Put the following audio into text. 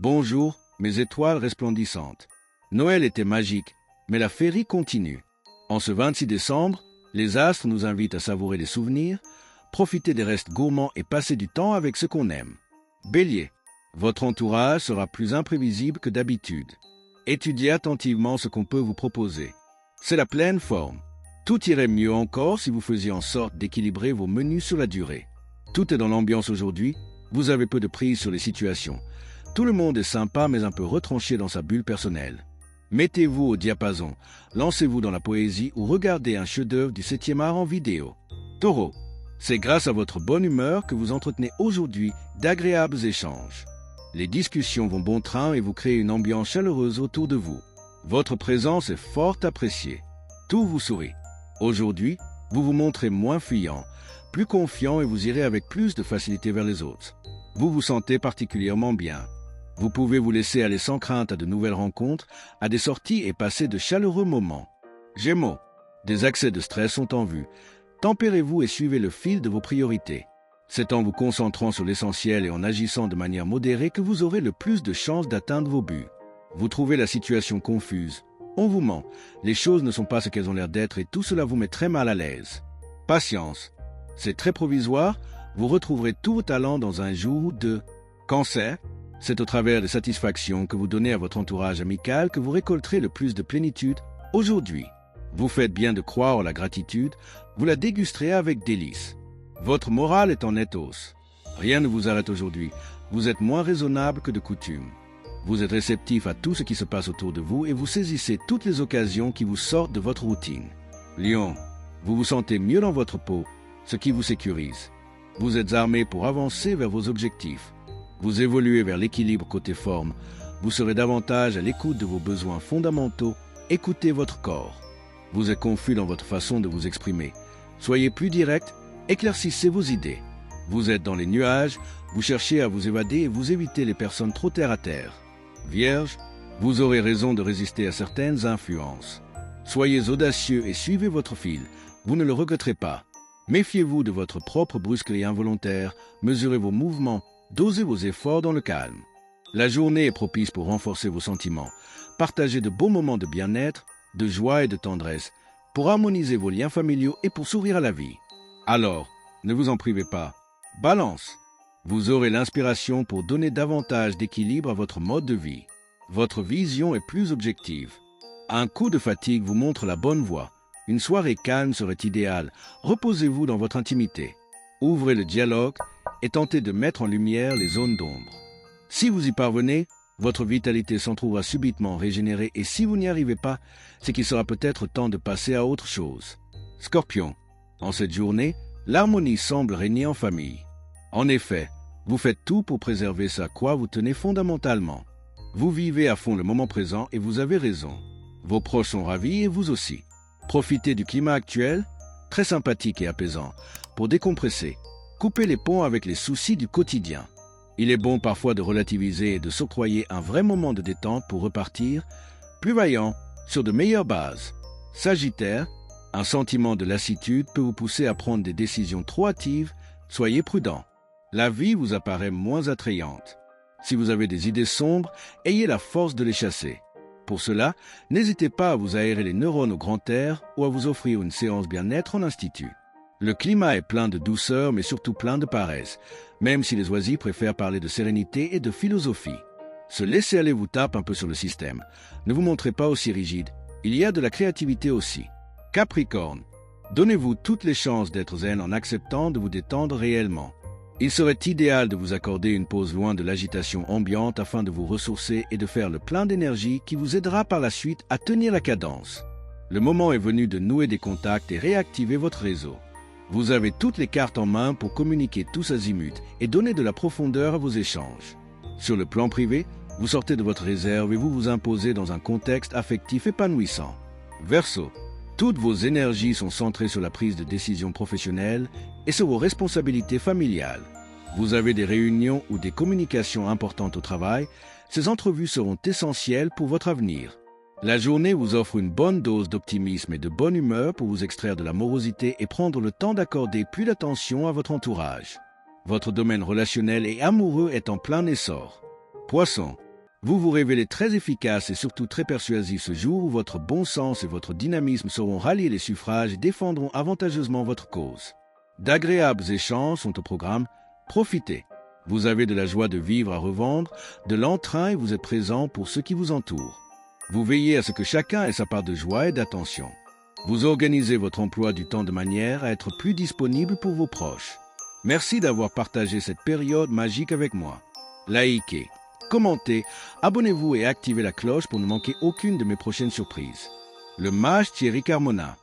Bonjour, mes étoiles resplendissantes. Noël était magique, mais la féerie continue. En ce 26 décembre, les astres nous invitent à savourer les souvenirs, profiter des restes gourmands et passer du temps avec ceux qu'on aime. Bélier, votre entourage sera plus imprévisible que d'habitude. Étudiez attentivement ce qu'on peut vous proposer. C'est la pleine forme. Tout irait mieux encore si vous faisiez en sorte d'équilibrer vos menus sur la durée. Tout est dans l'ambiance aujourd'hui, vous avez peu de prise sur les situations. Tout le monde est sympa mais un peu retranché dans sa bulle personnelle. Mettez-vous au diapason, lancez-vous dans la poésie ou regardez un chef-d'œuvre du 7e art en vidéo. Taureau, c'est grâce à votre bonne humeur que vous entretenez aujourd'hui d'agréables échanges. Les discussions vont bon train et vous créez une ambiance chaleureuse autour de vous. Votre présence est fort appréciée. Tout vous sourit. Aujourd'hui, vous vous montrez moins fuyant, plus confiant et vous irez avec plus de facilité vers les autres. Vous vous sentez particulièrement bien. Vous pouvez vous laisser aller sans crainte à de nouvelles rencontres, à des sorties et passer de chaleureux moments. Gémeaux, des accès de stress sont en vue. Tempérez-vous et suivez le fil de vos priorités. C'est en vous concentrant sur l'essentiel et en agissant de manière modérée que vous aurez le plus de chances d'atteindre vos buts. Vous trouvez la situation confuse. On vous ment. Les choses ne sont pas ce qu'elles ont l'air d'être et tout cela vous met très mal à l'aise. Patience. C'est très provisoire. Vous retrouverez tous vos talents dans un jour ou deux. Cancer. C'est au travers des satisfactions que vous donnez à votre entourage amical que vous récolterez le plus de plénitude aujourd'hui. Vous faites bien de croire en la gratitude. Vous la dégusterez avec délice. Votre morale est en nette hausse. Rien ne vous arrête aujourd'hui. Vous êtes moins raisonnable que de coutume. Vous êtes réceptif à tout ce qui se passe autour de vous et vous saisissez toutes les occasions qui vous sortent de votre routine. Lion, vous vous sentez mieux dans votre peau, ce qui vous sécurise. Vous êtes armé pour avancer vers vos objectifs. Vous évoluez vers l'équilibre côté forme. Vous serez davantage à l'écoute de vos besoins fondamentaux. Écoutez votre corps. Vous êtes confus dans votre façon de vous exprimer. Soyez plus direct, éclaircissez vos idées. Vous êtes dans les nuages, vous cherchez à vous évader et vous évitez les personnes trop terre à terre. Vierge, vous aurez raison de résister à certaines influences. Soyez audacieux et suivez votre fil, vous ne le regretterez pas. Méfiez-vous de votre propre brusquerie involontaire, mesurez vos mouvements, dosez vos efforts dans le calme. La journée est propice pour renforcer vos sentiments, partagez de beaux moments de bien-être, de joie et de tendresse, pour harmoniser vos liens familiaux et pour s'ouvrir à la vie. Alors, ne vous en privez pas. Balance. Vous aurez l'inspiration pour donner davantage d'équilibre à votre mode de vie. Votre vision est plus objective. Un coup de fatigue vous montre la bonne voie. Une soirée calme serait idéale. Reposez-vous dans votre intimité. Ouvrez le dialogue et tentez de mettre en lumière les zones d'ombre. Si vous y parvenez, votre vitalité s'en trouvera subitement régénérée et si vous n'y arrivez pas, c'est qu'il sera peut-être temps de passer à autre chose. Scorpion, en cette journée, l'harmonie semble régner en famille. En effet, vous faites tout pour préserver ce à quoi vous tenez fondamentalement. Vous vivez à fond le moment présent et vous avez raison. Vos proches sont ravis et vous aussi. Profitez du climat actuel, très sympathique et apaisant, pour décompresser. Coupez les ponts avec les soucis du quotidien. Il est bon parfois de relativiser et de s'octroyer un vrai moment de détente pour repartir, plus vaillant, sur de meilleures bases. Sagittaire, un sentiment de lassitude peut vous pousser à prendre des décisions trop hâtives, soyez prudent. La vie vous apparaît moins attrayante. Si vous avez des idées sombres, ayez la force de les chasser. Pour cela, n'hésitez pas à vous aérer les neurones au grand air ou à vous offrir une séance bien-être en institut. Le climat est plein de douceur mais surtout plein de paresse, même si les oisifs préfèrent parler de sérénité et de philosophie. Se laisser aller vous tape un peu sur le système. Ne vous montrez pas aussi rigide. Il y a de la créativité aussi. Capricorne, donnez-vous toutes les chances d'être zen en acceptant de vous détendre réellement. Il serait idéal de vous accorder une pause loin de l'agitation ambiante afin de vous ressourcer et de faire le plein d'énergie qui vous aidera par la suite à tenir la cadence. Le moment est venu de nouer des contacts et réactiver votre réseau. Vous avez toutes les cartes en main pour communiquer tous azimuts et donner de la profondeur à vos échanges. Sur le plan privé, vous sortez de votre réserve et vous vous imposez dans un contexte affectif épanouissant. Verseau, toutes vos énergies sont centrées sur la prise de décision professionnelle et sur vos responsabilités familiales. Vous avez des réunions ou des communications importantes au travail, ces entrevues seront essentielles pour votre avenir. La journée vous offre une bonne dose d'optimisme et de bonne humeur pour vous extraire de la morosité et prendre le temps d'accorder plus d'attention à votre entourage. Votre domaine relationnel et amoureux est en plein essor. Poisson, Vous vous révélez très efficace et surtout très persuasif ce jour où votre bon sens et votre dynamisme sauront rallier les suffrages et défendront avantageusement votre cause. D'agréables échanges sont au programme. Profitez. Vous avez de la joie de vivre à revendre, de l'entrain et vous êtes présent pour ceux qui vous entourent. Vous veillez à ce que chacun ait sa part de joie et d'attention. Vous organisez votre emploi du temps de manière à être plus disponible pour vos proches. Merci d'avoir partagé cette période magique avec moi. Likez, commentez, abonnez-vous et activez la cloche pour ne manquer aucune de mes prochaines surprises. Le mage Thierry Carmona.